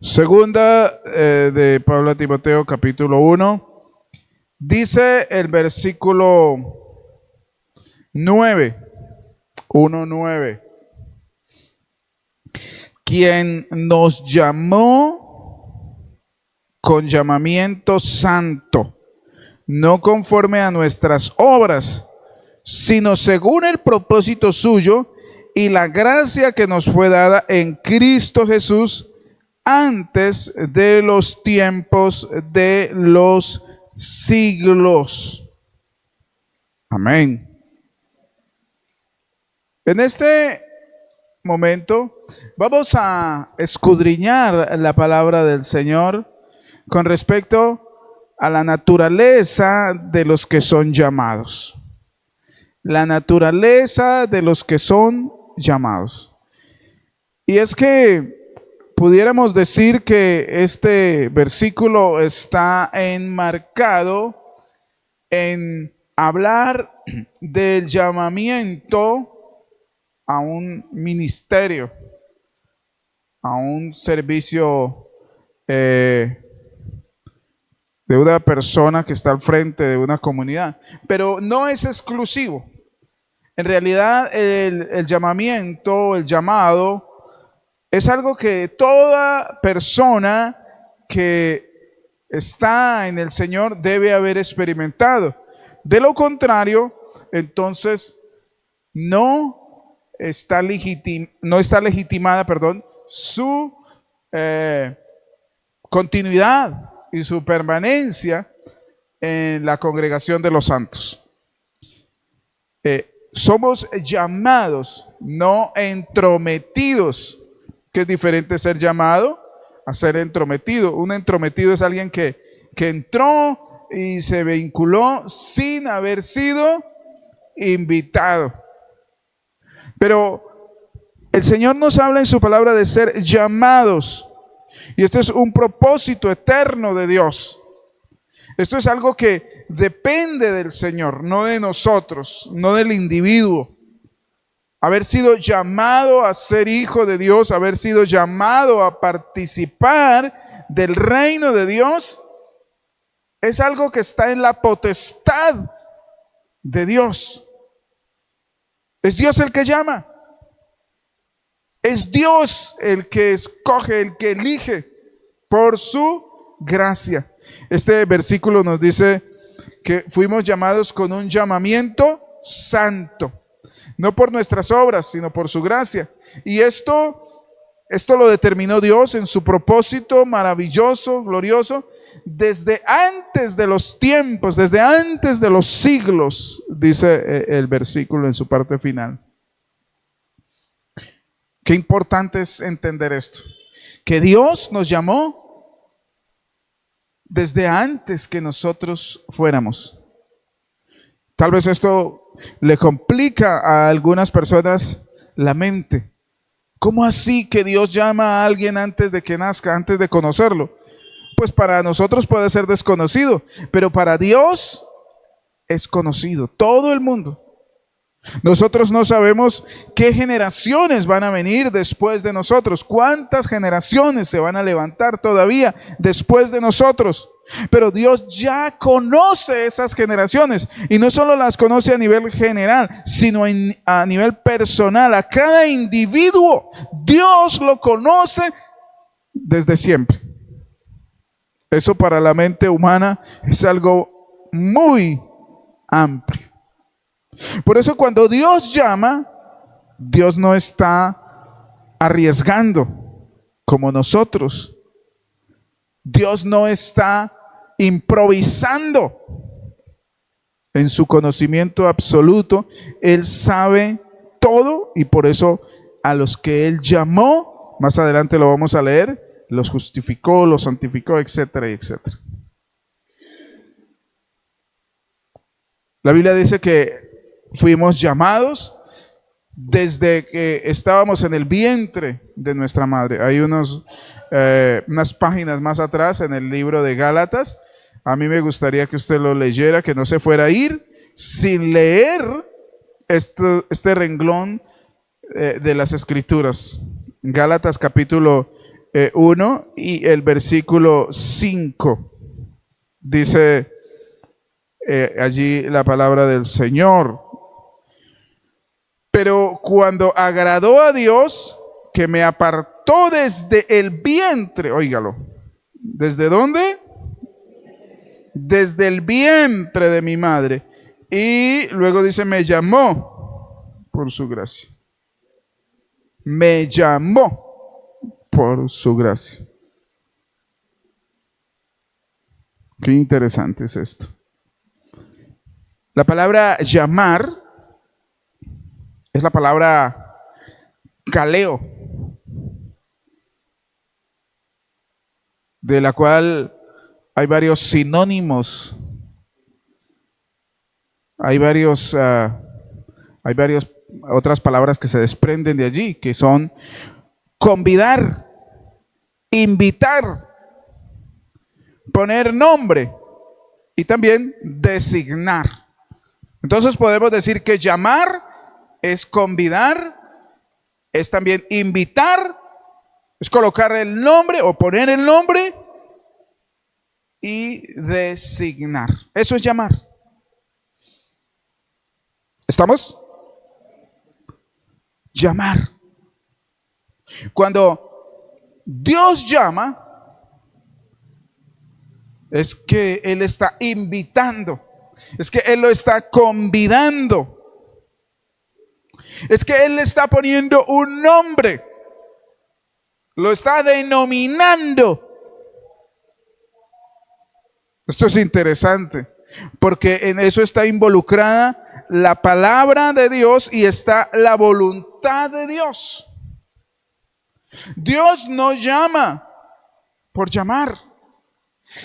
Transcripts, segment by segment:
Segunda de Pablo a Timoteo, capítulo 1, dice el versículo 9, 1:9, quien nos llamó con llamamiento santo, no conforme a nuestras obras, sino según el propósito suyo y la gracia que nos fue dada en Cristo Jesús antes de los tiempos de los siglos. Amén. En este momento vamos a escudriñar la palabra del Señor con respecto a la naturaleza de los que son llamados. La naturaleza de los que son llamados. Y es que pudiéramos decir que este versículo está enmarcado en hablar del llamamiento a un ministerio, a un servicio de una persona que está al frente de una comunidad. Pero no es exclusivo. En realidad el llamamiento, el llamado, es algo que toda persona que está en el Señor debe haber experimentado. De lo contrario, entonces no está legitimada, su continuidad y su permanencia en la congregación de los santos. Somos llamados, no entrometidos. Que es diferente ser llamado a ser entrometido. Un entrometido es alguien que entró y se vinculó sin haber sido invitado. Pero el Señor nos habla en su palabra de ser llamados. Y esto es un propósito eterno de Dios. Esto es algo que depende del Señor, no de nosotros, no del individuo. Haber sido llamado a ser hijo de Dios, haber sido llamado a participar del reino de Dios, es algo que está en la potestad de Dios. Es Dios el que llama. Es Dios el que escoge, el que elige por su gracia. Este versículo nos dice que fuimos llamados con un llamamiento santo. No por nuestras obras, sino por su gracia. Y esto lo determinó Dios en su propósito maravilloso, glorioso, desde antes de los tiempos, desde antes de los siglos, dice el versículo en su parte final. Qué importante es entender esto, que Dios nos llamó desde antes que nosotros fuéramos. Tal vez esto le complica a algunas personas la mente. ¿Cómo así que Dios llama a alguien antes de que nazca, antes de conocerlo? Pues para nosotros puede ser desconocido, pero para Dios es conocido, todo el mundo. Nosotros no sabemos qué generaciones van a venir después de nosotros, cuántas generaciones se van a levantar todavía después de nosotros. Pero Dios ya conoce esas generaciones y no solo las conoce a nivel general, sino a nivel personal. A cada individuo Dios lo conoce desde siempre. Eso para la mente humana es algo muy amplio. Por eso cuando Dios llama, Dios no está arriesgando como nosotros. Dios no está improvisando. En su conocimiento absoluto, Él sabe todo y por eso a los que Él llamó, más adelante lo vamos a leer, los justificó, los santificó, etcétera, etcétera. La Biblia dice que fuimos llamados desde que estábamos en el vientre de nuestra madre. Hay unas páginas más atrás en el libro de Gálatas. A mí me gustaría que usted lo leyera, que no se fuera a ir sin leer este renglón de las Escrituras. Gálatas capítulo 1 y el versículo 5. Dice allí la palabra del Señor. Pero cuando agradó a Dios, que me apartó desde el vientre, óigalo, ¿desde dónde? Desde el vientre de mi madre. Y luego dice, me llamó por su gracia. Me llamó por su gracia. Qué interesante es esto. La palabra llamar es la palabra kaleo, de la cual hay varios sinónimos, hay varias otras palabras que se desprenden de allí, que son convidar, invitar, poner nombre y también designar. Entonces podemos decir que llamar es convidar, es también invitar, es colocar el nombre o poner el nombre y designar. Eso es llamar. ¿Estamos? Llamar. Cuando Dios llama, es que Él está invitando, es que Él lo está convidando, es que Él le está poniendo un nombre, lo está denominando. Esto es interesante, porque en eso está involucrada la palabra de Dios y está la voluntad de Dios. Dios no llama por llamar.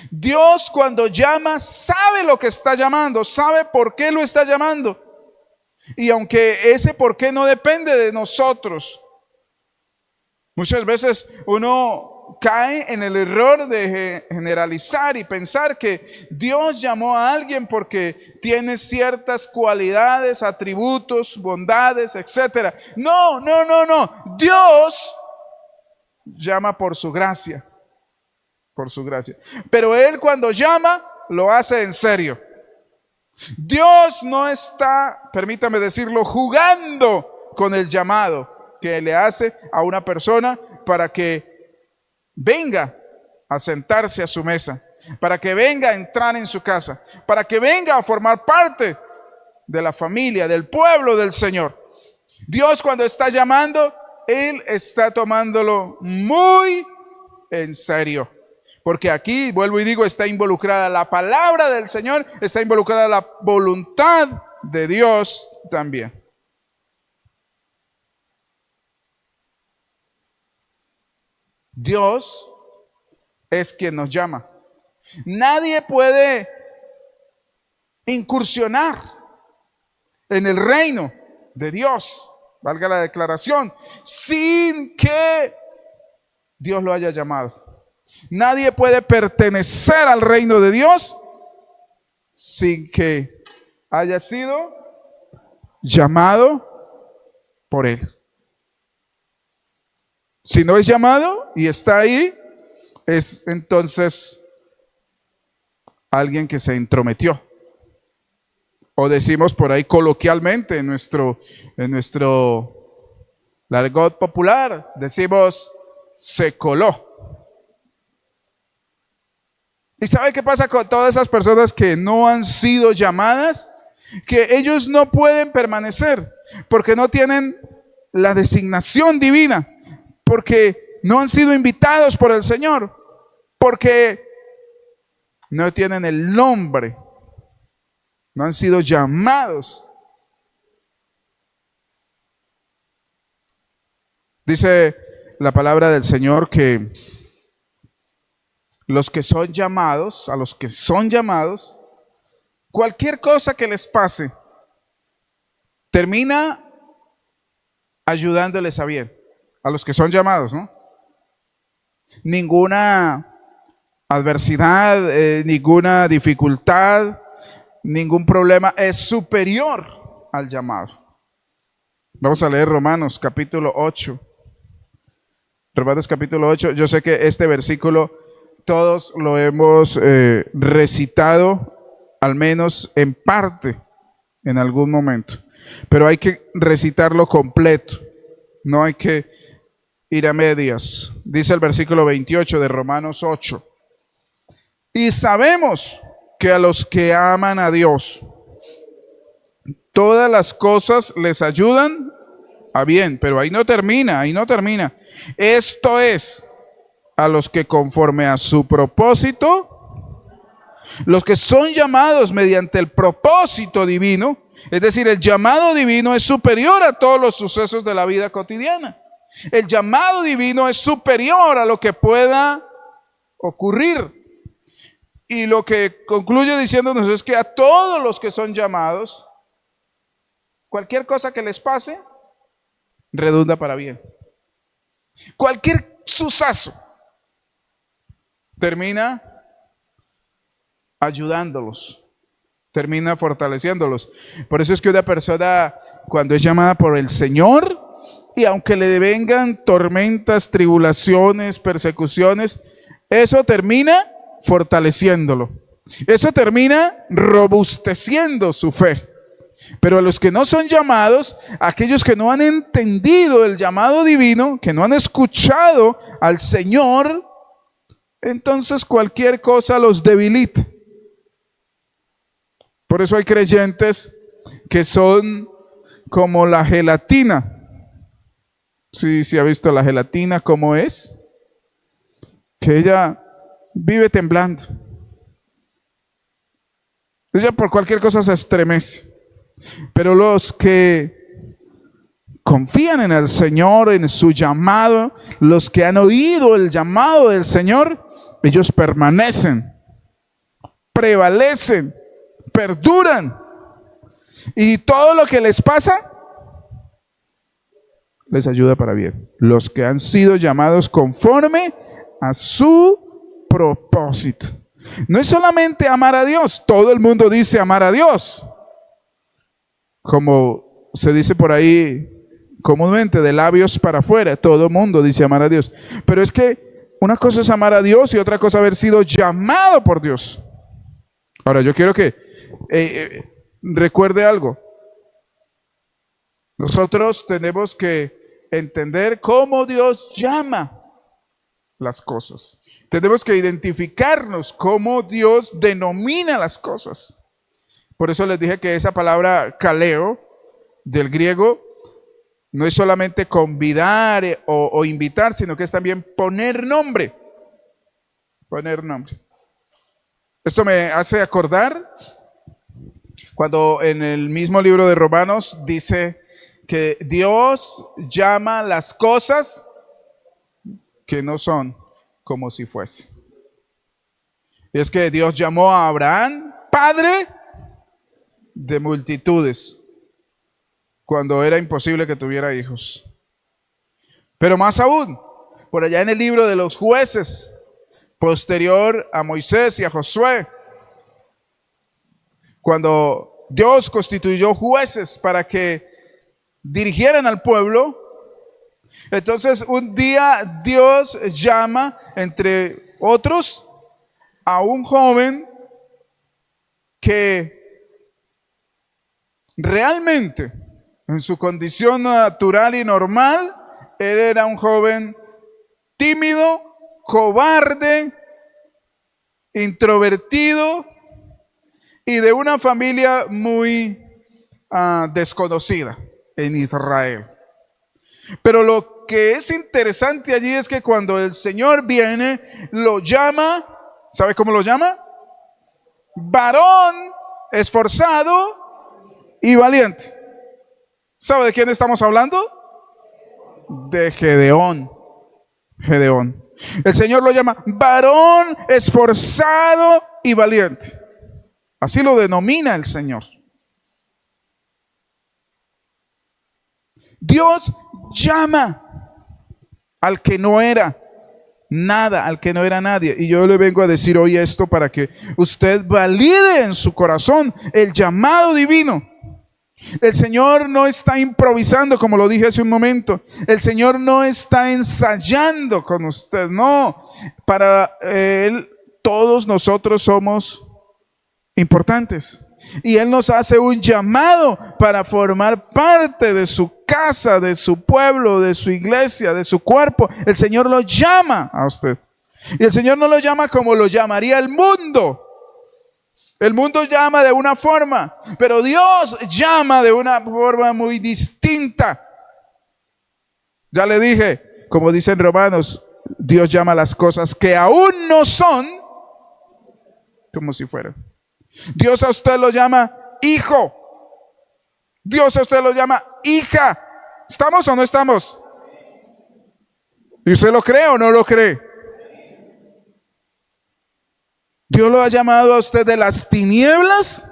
Dios cuando llama sabe lo que está llamando, sabe por qué lo está llamando. Y aunque ese por qué no depende de nosotros, muchas veces uno cae en el error de generalizar y pensar que Dios llamó a alguien porque tiene ciertas cualidades, atributos, bondades, etc. No. Dios llama por su gracia. Por su gracia. Pero Él cuando llama, lo hace en serio. Dios no está, permítame decirlo, jugando con el llamado que le hace a una persona para que venga a sentarse a su mesa, para que venga a entrar en su casa, para que venga a formar parte de la familia, del pueblo del Señor. Dios cuando está llamando, Él está tomándolo muy en serio. Porque aquí, vuelvo y digo, está involucrada la palabra del Señor, está involucrada la voluntad de Dios también. Dios es quien nos llama. Nadie puede incursionar en el reino de Dios, valga la declaración, sin que Dios lo haya llamado. Nadie puede pertenecer al reino de Dios sin que haya sido llamado por Él. Si no es llamado y está ahí, es entonces alguien que se entrometió. O decimos por ahí coloquialmente en nuestro argot popular, decimos se coló. ¿Y sabe qué pasa con todas esas personas que no han sido llamadas? Que ellos no pueden permanecer porque no tienen la designación divina, porque no han sido invitados por el Señor, porque no tienen el nombre, no han sido llamados. Dice la palabra del Señor que los que son llamados, a los que son llamados, cualquier cosa que les pase, termina ayudándoles a bien. A los que son llamados, ¿no? Ninguna adversidad, ninguna dificultad, ningún problema es superior al llamado. Vamos a leer Romanos capítulo 8. Romanos capítulo 8. Yo sé que este versículo todos lo hemos recitado, al menos en parte, en algún momento. Pero hay que recitarlo completo. No hay que ir a medias. Dice el versículo 28 de Romanos 8. Y sabemos que a los que aman a Dios, todas las cosas les ayudan a bien. Pero ahí no termina, ahí no termina. Esto es, a los que conforme a su propósito, los que son llamados mediante el propósito divino, es decir, el llamado divino es superior a todos los sucesos de la vida cotidiana. El llamado divino es superior a lo que pueda ocurrir. Y lo que concluye diciéndonos es que a todos los que son llamados, cualquier cosa que les pase, redunda para bien. Cualquier suceso termina ayudándolos, termina fortaleciéndolos. Por eso es que una persona, cuando es llamada por el Señor, y aunque le vengan tormentas, tribulaciones, persecuciones, eso termina fortaleciéndolo. Eso termina robusteciendo su fe. Pero a los que no son llamados, aquellos que no han entendido el llamado divino, que no han escuchado al Señor, entonces cualquier cosa los debilita. Por eso hay creyentes que son como la gelatina. Sí, ha visto la gelatina cómo es, que ella vive temblando. Ella por cualquier cosa se estremece. Pero los que confían en el Señor, en su llamado, los que han oído el llamado del Señor, ellos permanecen, prevalecen, perduran. Y todo lo que les pasa les ayuda para bien. Los que han sido llamados conforme a su propósito. No es solamente amar a Dios. Todo el mundo dice amar a Dios, como se dice por ahí comúnmente, de labios para afuera. Todo el mundo dice amar a Dios. Pero es que una cosa es amar a Dios y otra cosa haber sido llamado por Dios. Ahora yo quiero que recuerde algo. Nosotros tenemos que entender cómo Dios llama las cosas. Tenemos que identificarnos cómo Dios denomina las cosas. Por eso les dije que esa palabra kaleo del griego no es solamente convidar o invitar, sino que es también poner nombre. Poner nombre. Esto me hace acordar cuando en el mismo libro de Romanos dice que Dios llama las cosas que no son como si fuese. Y es que Dios llamó a Abraham padre de multitudes cuando era imposible que tuviera hijos. Pero más aún, por allá en el libro de los Jueces, posterior a Moisés y a Josué, cuando Dios constituyó jueces para que dirigieran al pueblo, entonces un día Dios llama, entre otros, a un joven que realmente, en su condición natural y normal, él era un joven tímido, cobarde, introvertido y de una familia muy desconocida en Israel. Pero lo que es interesante allí es que cuando el Señor viene, lo llama, ¿sabe cómo lo llama? Varón esforzado y valiente. ¿Sabe de quién estamos hablando? De Gedeón. Gedeón. El Señor lo llama varón esforzado y valiente. Así lo denomina el Señor. Dios llama al que no era nada, al que no era nadie. Y yo le vengo a decir hoy esto para que usted valide en su corazón el llamado divino. El Señor no está improvisando, como lo dije hace un momento. El Señor no está ensayando con usted. No, para Él todos nosotros somos importantes. Y Él nos hace un llamado para formar parte de su casa, de su pueblo, de su iglesia, de su cuerpo. El Señor lo llama a usted. Y el Señor no lo llama como lo llamaría el mundo. El mundo llama de una forma, pero Dios llama de una forma muy distinta. Ya le dije, como dicen Romanos, Dios llama las cosas que aún no son como si fueran. Dios a usted lo llama hijo. Dios a usted lo llama hija. ¿Estamos o no estamos? ¿Y usted lo cree o no lo cree? Dios lo ha llamado a usted de las tinieblas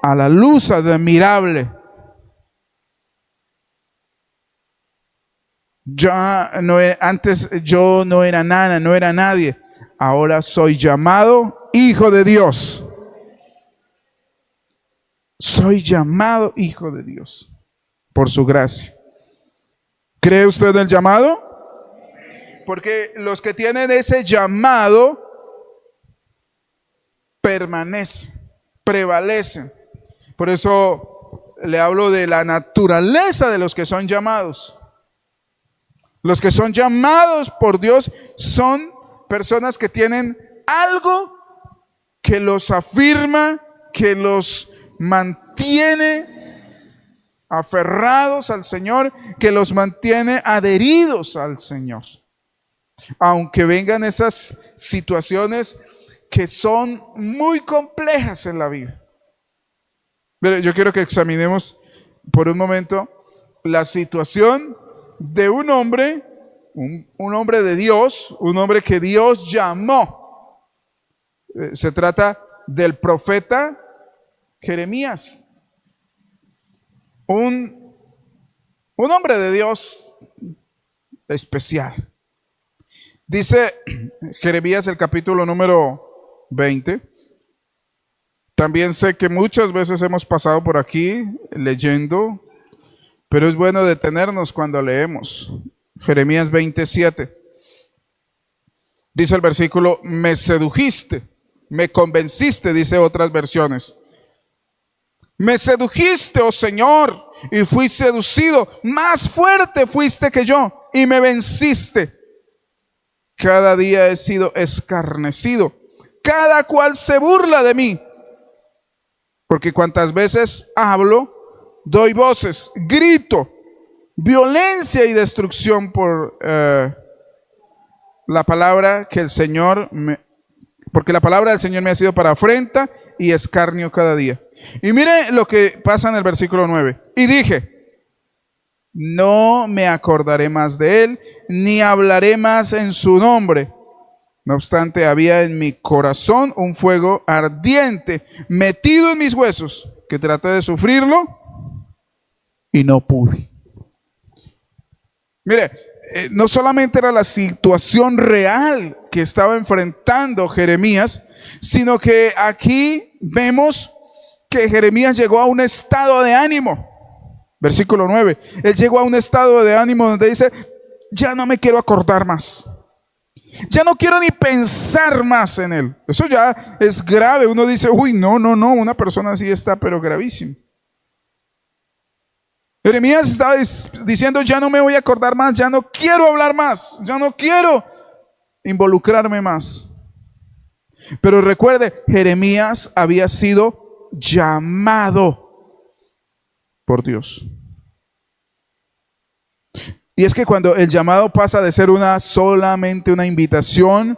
a la luz admirable. Antes yo no era nada, no era nadie. Ahora soy llamado hijo de Dios. Soy llamado hijo de Dios por su gracia. ¿Cree usted en el llamado? Porque los que tienen ese llamado permanecen, prevalecen. Por eso le hablo de la naturaleza de los que son llamados. Los que son llamados por Dios son personas que tienen algo que los afirma, que los mantiene aferrados al Señor, que los mantiene adheridos al Señor. Aunque vengan esas situaciones que son muy complejas en la vida. Pero yo quiero que examinemos por un momento la situación de un hombre, un hombre de Dios, un hombre que Dios llamó. Se trata del profeta Jeremías, un hombre de Dios especial. Dice Jeremías el capítulo número 20. También sé que muchas veces hemos pasado por aquí leyendo, pero es bueno detenernos cuando leemos. Jeremías 27. Dice el versículo: me sedujiste, me convenciste, dice otras versiones. Me sedujiste, oh Señor, y fui seducido. Más fuerte fuiste que yo y me venciste. Cada día he sido escarnecido. Cada cual se burla de mí. Porque cuantas veces hablo, doy voces, grito, violencia y destrucción por la palabra que el Señor porque la palabra del Señor me ha sido para afrenta y escarnio cada día. Y mire lo que pasa en el versículo 9. Y dije: no me acordaré más de él, ni hablaré más en su nombre. No obstante, había en mi corazón un fuego ardiente metido en mis huesos, que traté de sufrirlo y no pude. Mire, no solamente era la situación real que estaba enfrentando Jeremías, sino que aquí vemos que Jeremías llegó a un estado de ánimo. Versículo 9. Él llegó a un estado de ánimo donde dice: ya no me quiero acordar más. Ya no quiero ni pensar más en él. Eso ya es grave. Uno dice: uy, no, una persona así está, pero gravísimo. Jeremías estaba diciendo: ya no me voy a acordar más, ya no quiero hablar más, ya no quiero involucrarme más. Pero recuerde, Jeremías había sido llamado por Dios. Y es que cuando el llamado pasa de ser solamente una invitación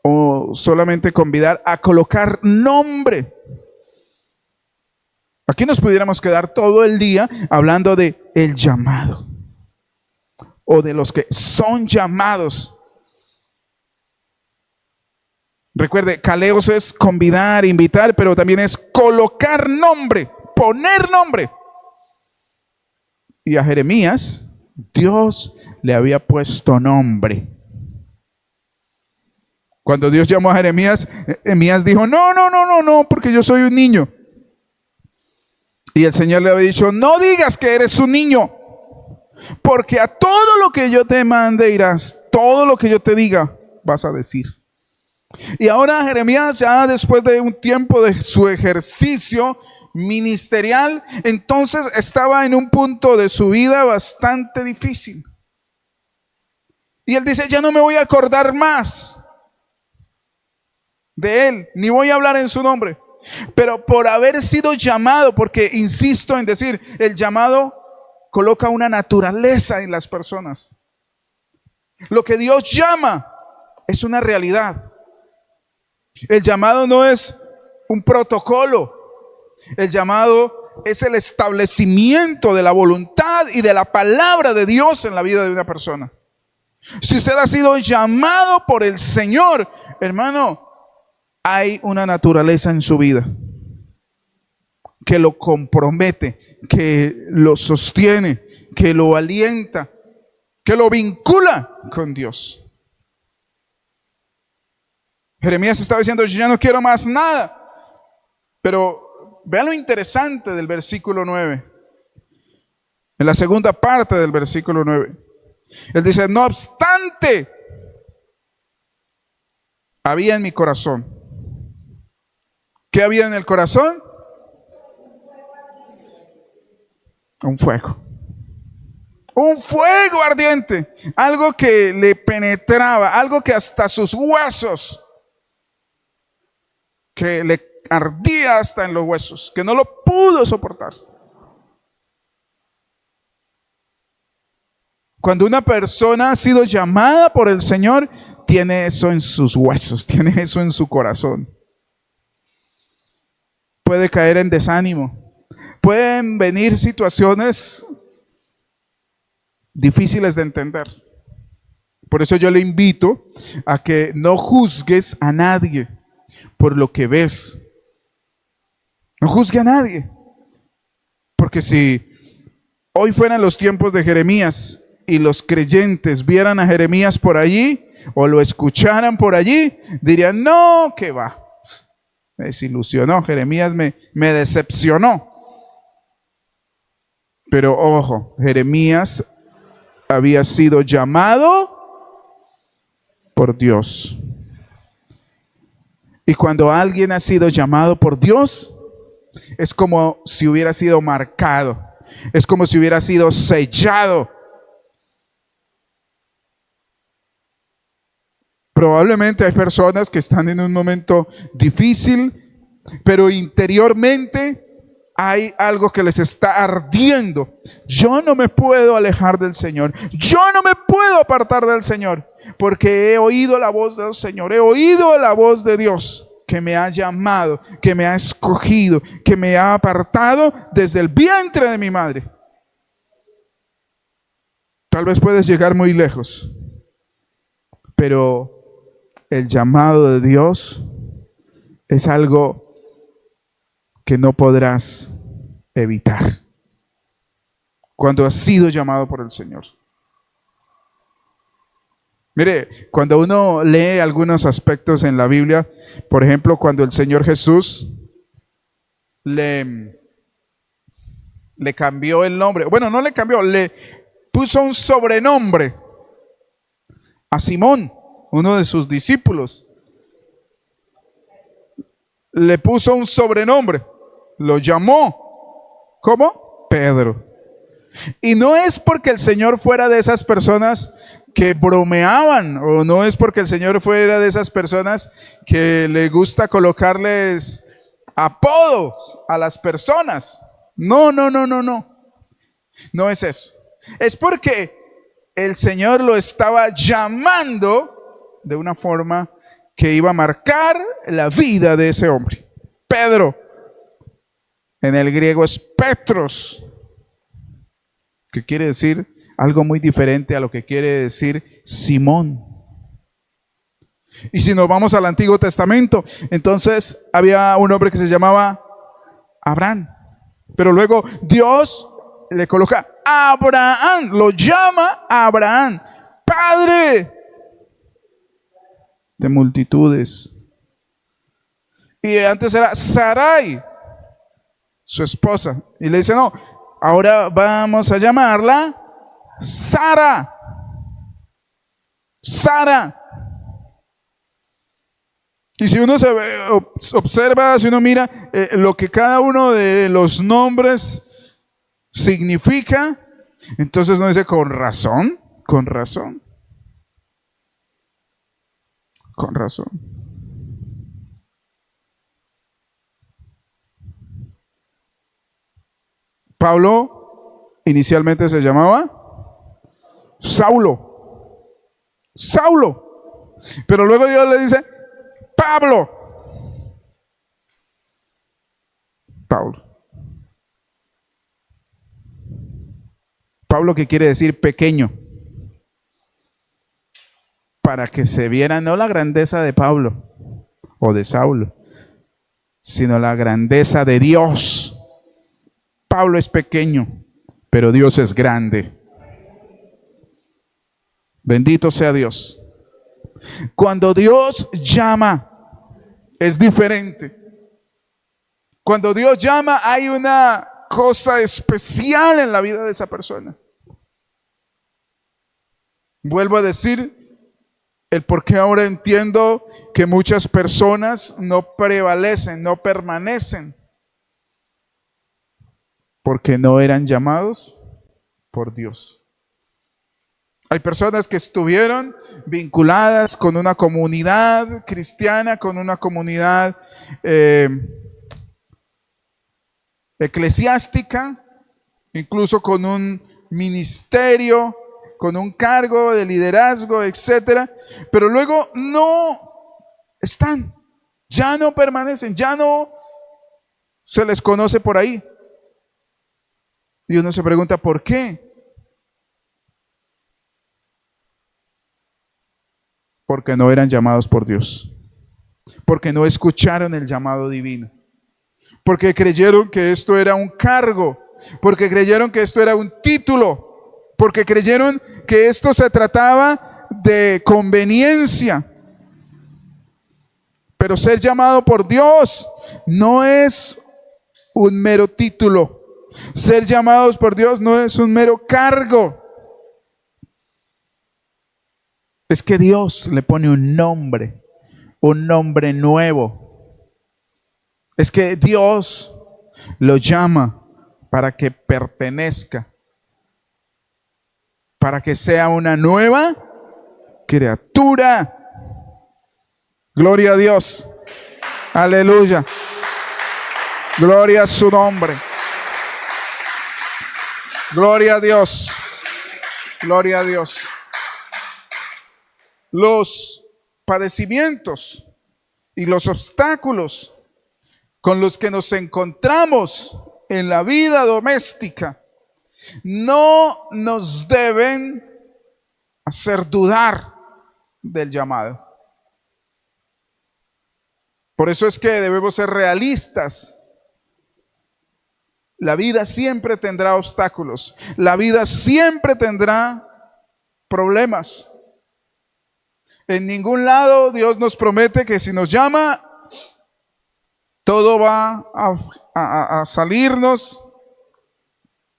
o solamente convidar a colocar nombre. Aquí nos pudiéramos quedar todo el día hablando de el llamado o de los que son llamados. Recuerde, Kaleos es convidar, invitar, pero también es colocar nombre, poner nombre. Y a Jeremías Dios le había puesto nombre. Cuando Dios llamó a Jeremías, Jeremías dijo: no, porque yo soy un niño. Y el Señor le había dicho, no digas que eres un niño, porque a todo lo que yo te mande irás, todo lo que yo te diga vas a decir. Y ahora Jeremías, ya después de un tiempo de su ejercicio ministerial, entonces estaba en un punto de su vida bastante difícil. Y él dice, ya no me voy a acordar más de él, ni voy a hablar en su nombre. Pero por haber sido llamado, porque insisto en decir, el llamado coloca una naturaleza en las personas. Lo que Dios llama es una realidad. El llamado no es un protocolo. El llamado es el establecimiento de la voluntad y de la palabra de Dios en la vida de una persona. Si usted ha sido llamado por el Señor, hermano, hay una naturaleza en su vida que lo compromete, que lo sostiene, que lo alienta, que lo vincula con Dios. Jeremías estaba diciendo, yo ya no quiero más nada. Pero vean lo interesante del versículo 9. En la segunda parte del versículo 9. Él dice, no obstante, había en mi corazón. ¿Qué había en el corazón? Un fuego. Un fuego ardiente. Algo que le penetraba, algo que hasta sus huesos, que le ardía hasta en los huesos, que no lo pudo soportar. Cuando una persona ha sido llamada por el Señor, tiene eso en sus huesos, tiene eso en su corazón. Puede caer en desánimo, pueden venir situaciones difíciles de entender. Por eso yo le invito a que no juzgues a nadie por lo que ves. No juzgue a nadie. Porque si hoy fueran los tiempos de Jeremías y los creyentes vieran a Jeremías por allí o lo escucharan por allí, dirían, no, que va. Me desilusionó, Jeremías me decepcionó. Pero ojo, Jeremías había sido llamado por Dios. Y cuando alguien ha sido llamado por Dios, es como si hubiera sido marcado, es como si hubiera sido sellado. Probablemente hay personas que están en un momento difícil, pero interiormente hay algo que les está ardiendo. Yo no me puedo alejar del Señor, yo no me puedo apartar del Señor, porque he oído la voz del Señor, he oído la voz de Dios, que me ha llamado, que me ha escogido, que me ha apartado desde el vientre de mi madre. Tal vez puedes llegar muy lejos, pero el llamado de Dios es algo que no podrás evitar cuando has sido llamado por el Señor. Mire, cuando uno lee algunos aspectos en la Biblia, por ejemplo, cuando el Señor Jesús le cambió el nombre, bueno, no le cambió, le puso un sobrenombre a Simón, uno de sus discípulos. Le puso un sobrenombre, lo llamó, ¿cómo? Pedro. Y no es porque el Señor fuera de esas personas que bromeaban, o no es porque el Señor fuera de esas personas que le gusta colocarles apodos a las personas. No. No es eso. Es porque el Señor lo estaba llamando de una forma que iba a marcar la vida de ese hombre. Pedro, en el griego es Petros, que quiere decir algo muy diferente a lo que quiere decir Simón. Y si nos vamos al Antiguo Testamento, entonces había un hombre que se llamaba Abraham, pero luego Dios le coloca Abraham, lo llama Abraham, padre de multitudes. Y antes era Sarai, su esposa. Y le dice, no, ahora vamos a llamarla Sara. Sara. Y si uno observa, si uno mira lo que cada uno de los nombres significa, entonces uno dice, con razón, con razón, con razón. Pablo inicialmente se llamaba Saulo. Saulo. Pero luego Dios le dice, Pablo. Pablo. Pablo, que quiere decir pequeño. Para que se viera no la grandeza de Pablo o de Saulo, sino la grandeza de Dios. Pablo es pequeño, pero Dios es grande. Bendito sea Dios. Cuando Dios llama, es diferente. Cuando Dios llama, hay una cosa especial en la vida de esa persona. Vuelvo a decir el por qué ahora entiendo que muchas personas no prevalecen, no permanecen, porque no eran llamados por Dios. Hay personas que estuvieron vinculadas con una comunidad cristiana, con una comunidad eclesiástica, incluso con un ministerio, con un cargo de liderazgo, etcétera, pero luego no están, ya no permanecen, ya no se les conoce por ahí. Y uno se pregunta, ¿por qué? Porque no eran llamados por Dios, porque no escucharon el llamado divino, porque creyeron que esto era un cargo, porque creyeron que esto era un título, porque creyeron que esto se trataba de conveniencia. Pero ser llamado por Dios no es un mero título. Ser llamados por Dios no es un mero cargo. Es que Dios le pone un nombre nuevo. Es que Dios lo llama para que pertenezca, para que sea una nueva criatura. Gloria a Dios. Aleluya. Gloria a su nombre. Gloria a Dios. Gloria a Dios. Los padecimientos y los obstáculos con los que nos encontramos en la vida doméstica no nos deben hacer dudar del llamado. Por eso es que debemos ser realistas. La vida siempre tendrá obstáculos. La vida siempre tendrá problemas. En ningún lado Dios nos promete que si nos llama, todo va a salirnos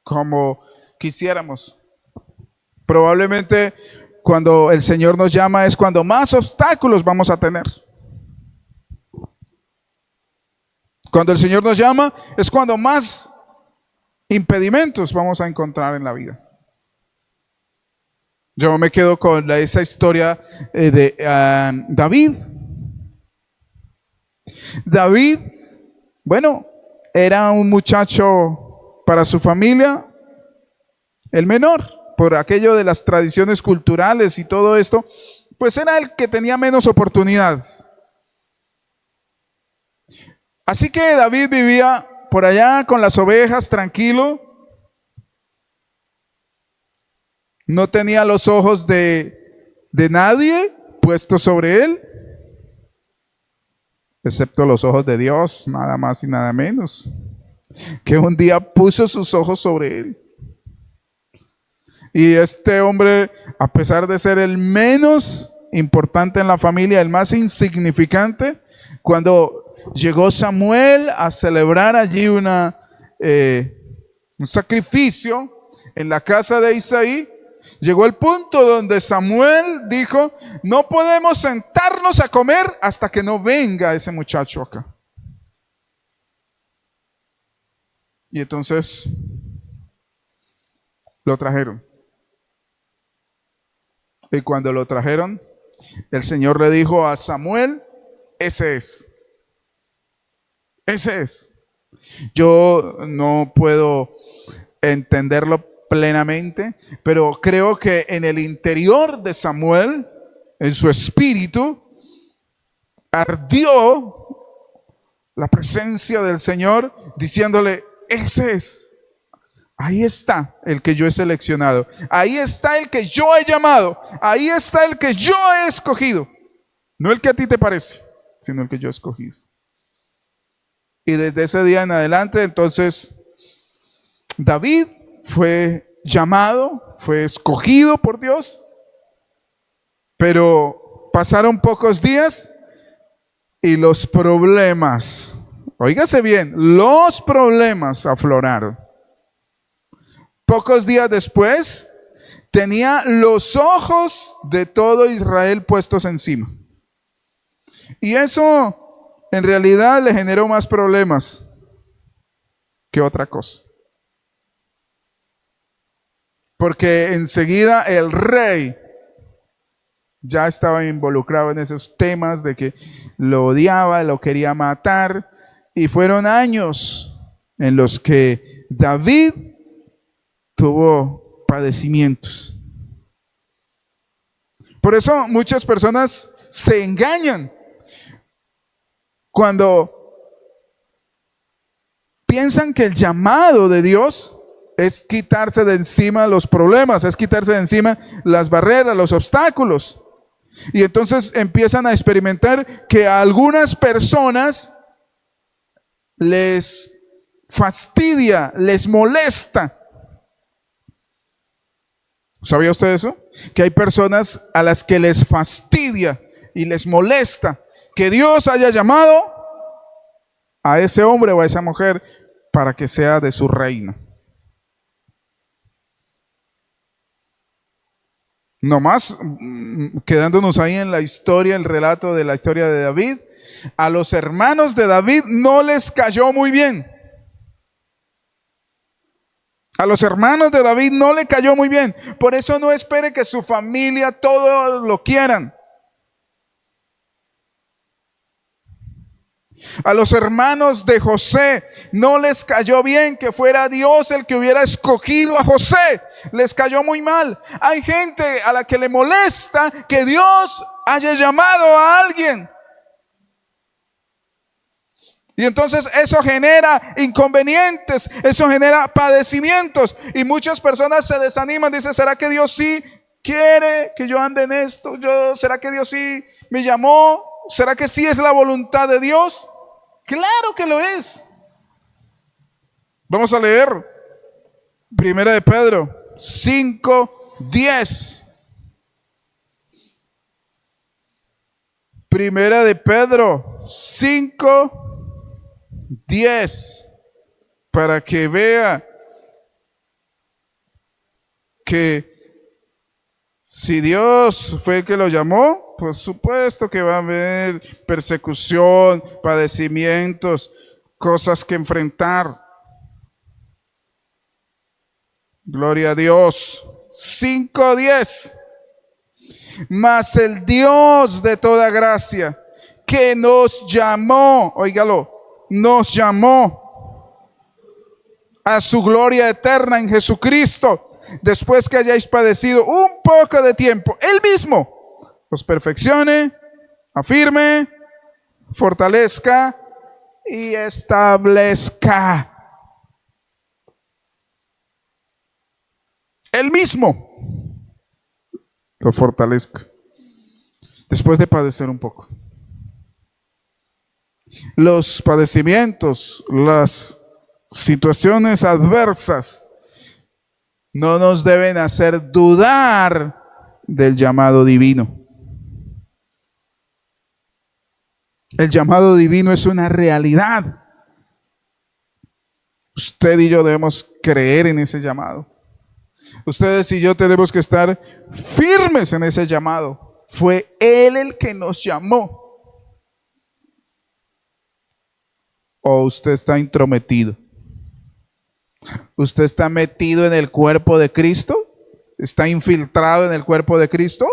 como quisiéramos. Probablemente cuando el Señor nos llama es cuando más obstáculos vamos a tener. Cuando el Señor nos llama es cuando más impedimentos vamos a encontrar en la vida. Yo me quedo con esa historia de David. David, bueno, era un muchacho para su familia, el menor, por aquello de las tradiciones culturales y todo esto, pues era el que tenía menos oportunidades. Así que David vivía por allá con las ovejas, tranquilo. No tenía los ojos de nadie puestos sobre él, excepto los ojos de Dios, nada más y nada menos, que un día puso sus ojos sobre él. Y este hombre, a pesar de ser el menos importante en la familia, el más insignificante, cuando llegó Samuel a celebrar allí una un sacrificio en la casa de Isaí, llegó el punto donde Samuel dijo, no podemos sentarnos a comer hasta que no venga ese muchacho acá. Y entonces lo trajeron. Y cuando lo trajeron, el Señor le dijo a Samuel, ese es. Ese es. Yo no puedo entenderlo plenamente, pero creo que en el interior de Samuel, en su espíritu, ardió la presencia del Señor diciéndole, ese es. Ahí está el que yo he seleccionado. Ahí está el que yo he llamado. Ahí está el que yo he escogido. No el que a ti te parece, sino el que yo he escogido. Y desde ese día en adelante, entonces, David fue llamado, fue escogido por Dios. Pero pasaron pocos días y los problemas, oígase bien, los problemas afloraron. Pocos días después, tenía los ojos de todo Israel puestos encima. Y eso en realidad le generó más problemas que otra cosa. Porque enseguida el rey ya estaba involucrado en esos temas de que lo odiaba, lo quería matar. Y fueron años en los que David tuvo padecimientos. Por eso muchas personas se engañan cuando piensan que el llamado de Dios es quitarse de encima los problemas, es quitarse de encima las barreras, los obstáculos. Y entonces empiezan a experimentar que a algunas personas les fastidia, les molesta. ¿Sabía usted eso? Que hay personas a las que les fastidia y les molesta que Dios haya llamado a ese hombre o a esa mujer para que sea de su reino. Nomás quedándonos ahí en la historia, el relato de la historia de David, a los hermanos de David no les cayó muy bien. A los hermanos de David no le cayó muy bien. Por eso no espere que su familia todos lo quieran. A los hermanos de José no les cayó bien que fuera Dios el que hubiera escogido a José. Les cayó muy mal. Hay gente a la que le molesta que Dios haya llamado a alguien. Y entonces eso genera inconvenientes, eso genera padecimientos. Y muchas personas se desaniman, dicen, ¿será que Dios sí quiere que yo ande en esto? ¿Será que Dios sí me llamó? ¿Será que sí es la voluntad de Dios? Claro que lo es. Vamos a leer Primera de Pedro 5:10. Primera de Pedro 5:10, para que vea que si Dios fue el que lo llamó, por supuesto que va a haber persecución, padecimientos, cosas que enfrentar. Gloria a Dios. 5:10. Mas el Dios de toda gracia, que nos llamó, óigalo, nos llamó a su gloria eterna en Jesucristo, después que hayáis padecido un poco de tiempo, Él mismo os perfeccione, afirme, fortalezca y establezca. Él mismo lo fortalezca después de padecer un poco. Los padecimientos, las situaciones adversas no nos deben hacer dudar del llamado divino. El llamado divino es una realidad. Usted y yo debemos creer en ese llamado. Ustedes y yo tenemos que estar firmes en ese llamado. Fue Él el que nos llamó. ¿O usted está intrometido? ¿Usted está metido en el cuerpo de Cristo? ¿Está infiltrado en el cuerpo de Cristo?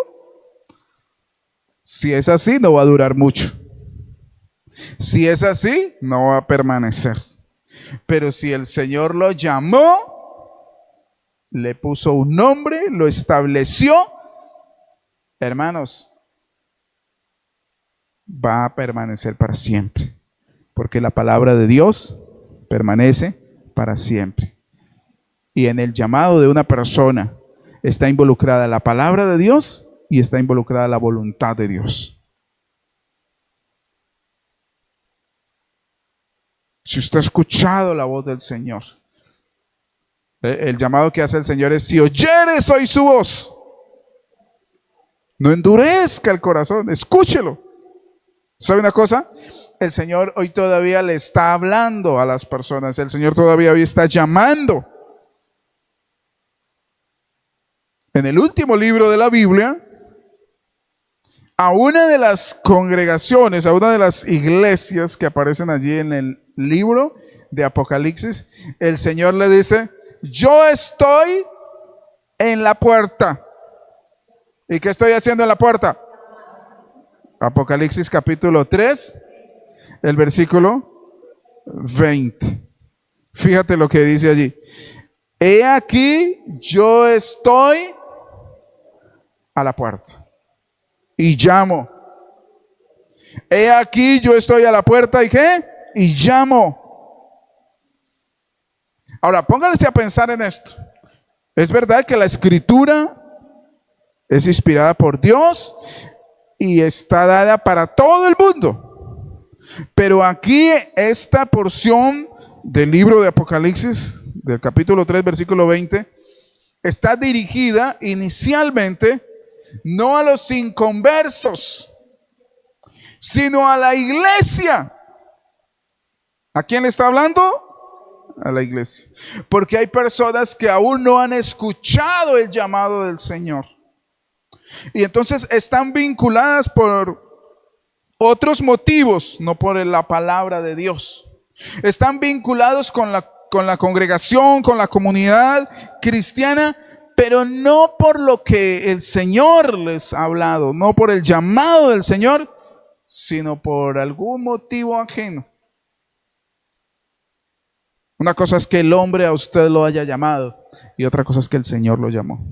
Si es así, no va a durar mucho. Si es así, no va a permanecer. Pero si el Señor lo llamó, le puso un nombre, lo estableció, hermanos, va a permanecer para siempre. Porque la palabra de Dios permanece para siempre. Y en el llamado de una persona está involucrada la palabra de Dios y está involucrada la voluntad de Dios. Si usted ha escuchado la voz del Señor, el llamado que hace el Señor es: si oyeres hoy su voz, no endurezca el corazón, escúchelo. ¿Sabe una cosa? El Señor hoy todavía le está hablando a las personas. El Señor todavía hoy está llamando. En el último libro de la Biblia, a una de las congregaciones, a una de las iglesias que aparecen allí en el libro de Apocalipsis, el Señor le dice: yo estoy en la puerta. ¿Y qué estoy haciendo en la puerta? Apocalipsis capítulo 3, el versículo 20. Fíjate lo que dice allí. He aquí, yo estoy a la puerta y llamo. He aquí, yo estoy a la puerta y ¿qué? Y llamo. Ahora, pónganse a pensar en esto. Es verdad que la escritura es inspirada por Dios y está dada para todo el mundo. Pero aquí esta porción del libro de Apocalipsis, del capítulo 3, versículo 20, está dirigida inicialmente no a los inconversos, sino a la iglesia. ¿A quién le está hablando? A la iglesia. Porque hay personas que aún no han escuchado el llamado del Señor. Y entonces están vinculadas por otros motivos, no por la palabra de Dios. Están vinculados con la congregación, con la comunidad cristiana, pero no por lo que el Señor les ha hablado, no por el llamado del Señor, sino por algún motivo ajeno. Una cosa es que el hombre a usted lo haya llamado y otra cosa es que el Señor lo llamó.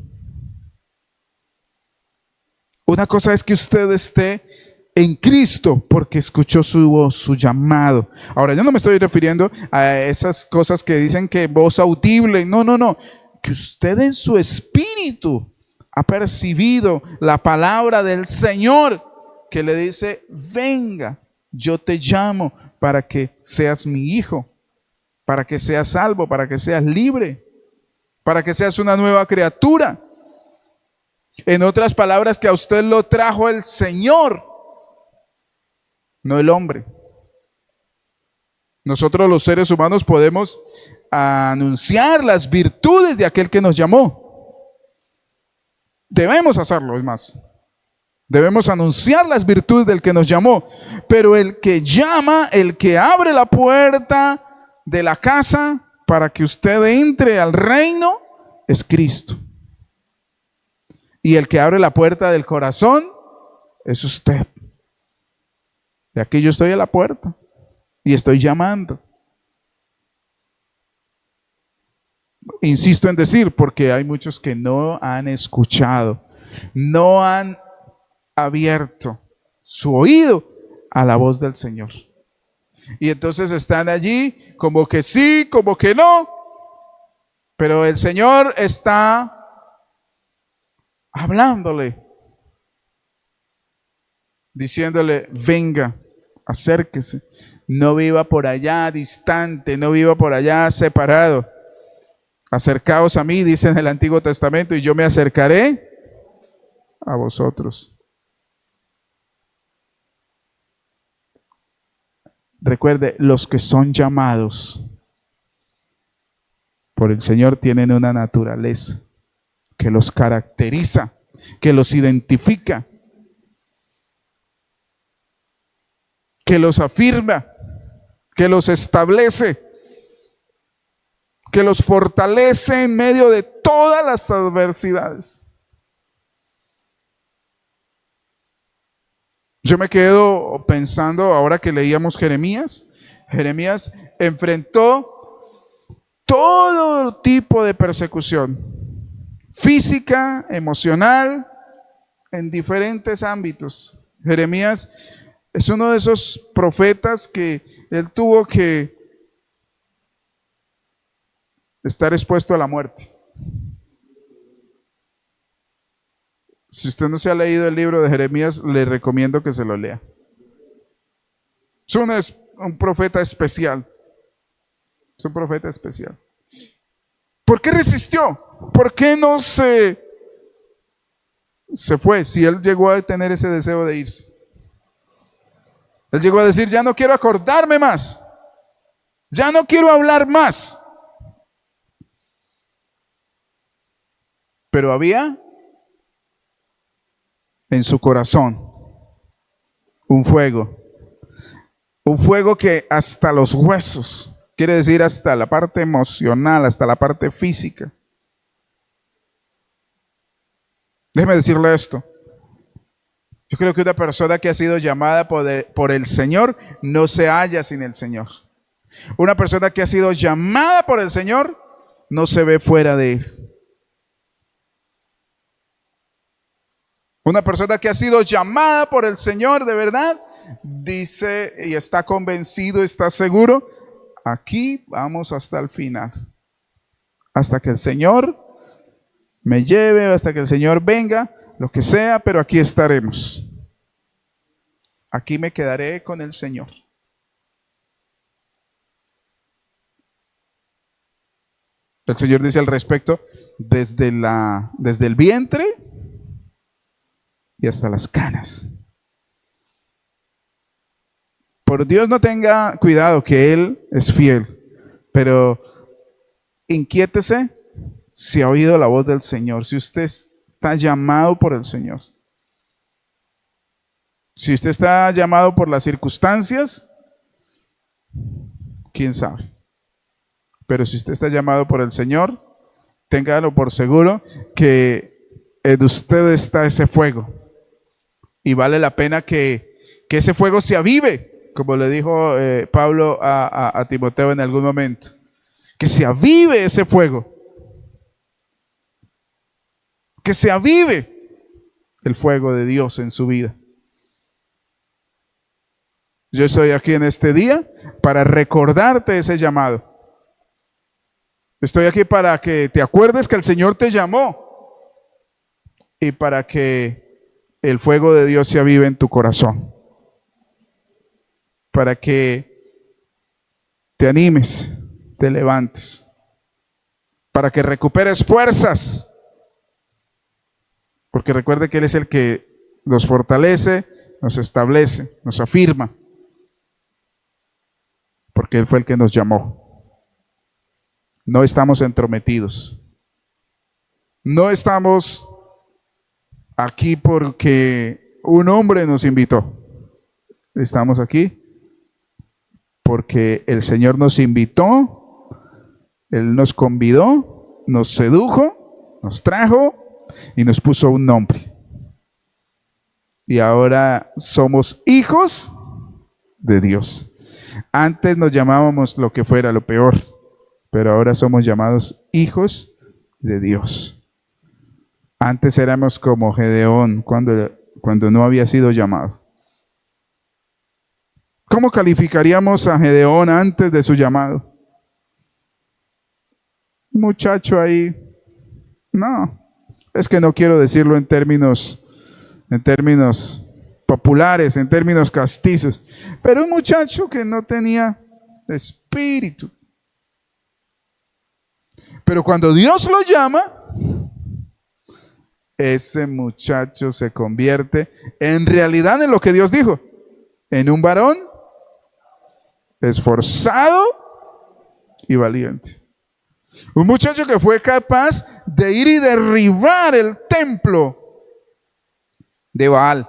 Una cosa es que usted esté en Cristo porque escuchó su voz, su llamado. Ahora, yo no me estoy refiriendo a esas cosas que dicen que voz audible. No, no, no. Que usted en su espíritu ha percibido la palabra del Señor que le dice: venga, yo te llamo para que seas mi hijo, para que seas salvo, para que seas libre, para que seas una nueva criatura. En otras palabras, que a usted lo trajo el Señor, no el hombre. Nosotros los seres humanos podemos anunciar las virtudes de aquel que nos llamó. Debemos hacerlo, es más. Debemos anunciar las virtudes del que nos llamó. Pero el que llama, el que abre la puerta de la casa para que usted entre al reino, es Cristo. Y el que abre la puerta del corazón es usted. Y aquí yo estoy a la puerta y estoy llamando. Insisto en decir, porque hay muchos que no han escuchado, no han abierto su oído a la voz del Señor. Y entonces están allí como que sí, como que no. Pero el Señor está hablándole, diciéndole: venga, acérquese. No viva por allá distante, no viva por allá separado. Acercaos a mí, dice en el Antiguo Testamento, y yo me acercaré a vosotros. Recuerde, los que son llamados por el Señor tienen una naturaleza que los caracteriza, que los identifica, que los afirma, que los establece, que los fortalece en medio de todas las adversidades. Yo me quedo pensando, ahora que leíamos Jeremías, Jeremías enfrentó todo tipo de persecución, física, emocional, en diferentes ámbitos. Jeremías es uno de esos profetas que él tuvo que estar expuesto a la muerte. Si usted no se ha leído el libro de Jeremías, le recomiendo que se lo lea. Es un profeta especial. Es un profeta especial. ¿Por qué resistió? ¿Por qué no se fue? Si él llegó a tener ese deseo de irse. Él llegó a decir, ya no quiero acordarme más. Ya no quiero hablar más. Pero había en su corazón un fuego que hasta los huesos, quiere decir hasta la parte emocional, hasta la parte física. Déjeme decirle esto. Yo creo que una persona que ha sido llamada por el Señor no se halla sin el Señor. Una persona que ha sido llamada por el Señor no se ve fuera de Él. Una persona que ha sido llamada por el Señor de verdad, dice y está convencido, está seguro, aquí vamos hasta el final. Hasta que el Señor me lleve, hasta que el Señor venga, lo que sea, pero aquí estaremos. Aquí me quedaré con el Señor. El Señor dice al respecto, desde el vientre y hasta las canas. Por Dios no tenga cuidado, que Él es fiel, pero inquiétese si ha oído la voz del Señor, si usted está llamado por el Señor. Si usted está llamado por las circunstancias, quién sabe. Pero si usted está llamado por el Señor, téngalo por seguro que en usted está ese fuego. Y vale la pena que ese fuego se avive, como le dijo Pablo a Timoteo en algún momento. Que se avive ese fuego. Que se avive el fuego de Dios en su vida. Yo estoy aquí en este día para recordarte ese llamado. Estoy aquí para que te acuerdes que el Señor te llamó y para que el fuego de Dios se avive en tu corazón. Para que te animes, te levantes, para que recuperes fuerzas. Porque recuerde que Él es el que nos fortalece, nos establece, nos afirma. Porque Él fue el que nos llamó. No estamos entrometidos. No estamos aquí porque un hombre nos invitó. Estamos aquí porque el Señor nos invitó, Él nos convidó, nos sedujo, nos trajo y nos puso un nombre. Y ahora somos hijos de Dios. Antes nos llamábamos lo que fuera, lo peor, pero ahora somos llamados hijos de Dios. Antes éramos como Gedeón cuando no había sido llamado. ¿Cómo calificaríamos a Gedeón antes de su llamado? Un muchacho ahí. No, es que no quiero decirlo en términos populares, en términos castizos, pero un muchacho que no tenía espíritu. Pero cuando Dios lo llama, ese muchacho se convierte en realidad en lo que Dios dijo, en un varón esforzado y valiente. Un muchacho que fue capaz de ir y derribar el templo de Baal.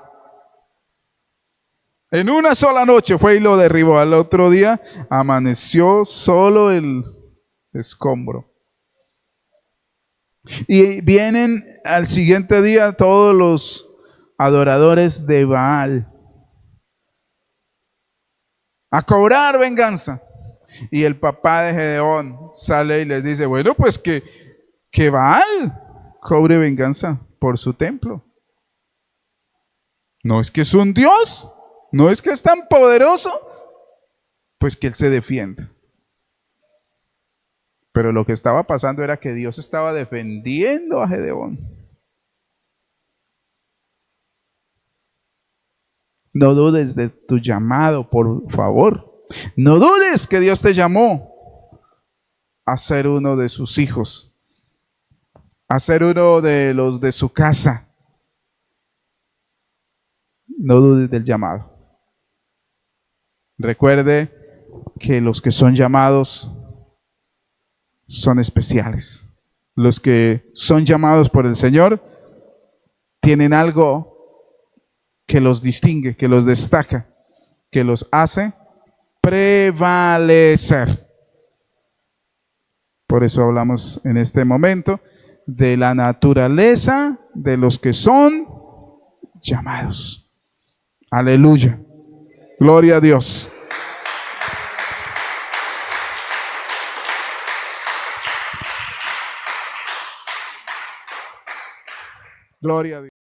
En una sola noche fue y lo derribó. Al otro día amaneció solo el escombro. Y vienen al siguiente día todos los adoradores de Baal a cobrar venganza. Y el papá de Gedeón sale y les dice, bueno, pues que Baal cobre venganza por su templo. No es que es un Dios, no es que es tan poderoso, pues que él se defienda. Pero lo que estaba pasando era que Dios estaba defendiendo a Gedeón. No dudes de tu llamado, por favor. No dudes que Dios te llamó a ser uno de sus hijos, a ser uno de los de su casa. No dudes del llamado. Recuerde que los que son llamados son especiales. Los que son llamados por el Señor tienen algo que los distingue, que los destaca, que los hace prevalecer. Por eso hablamos en este momento de la naturaleza de los que son llamados. Aleluya. Gloria a Dios. Gloria a Dios.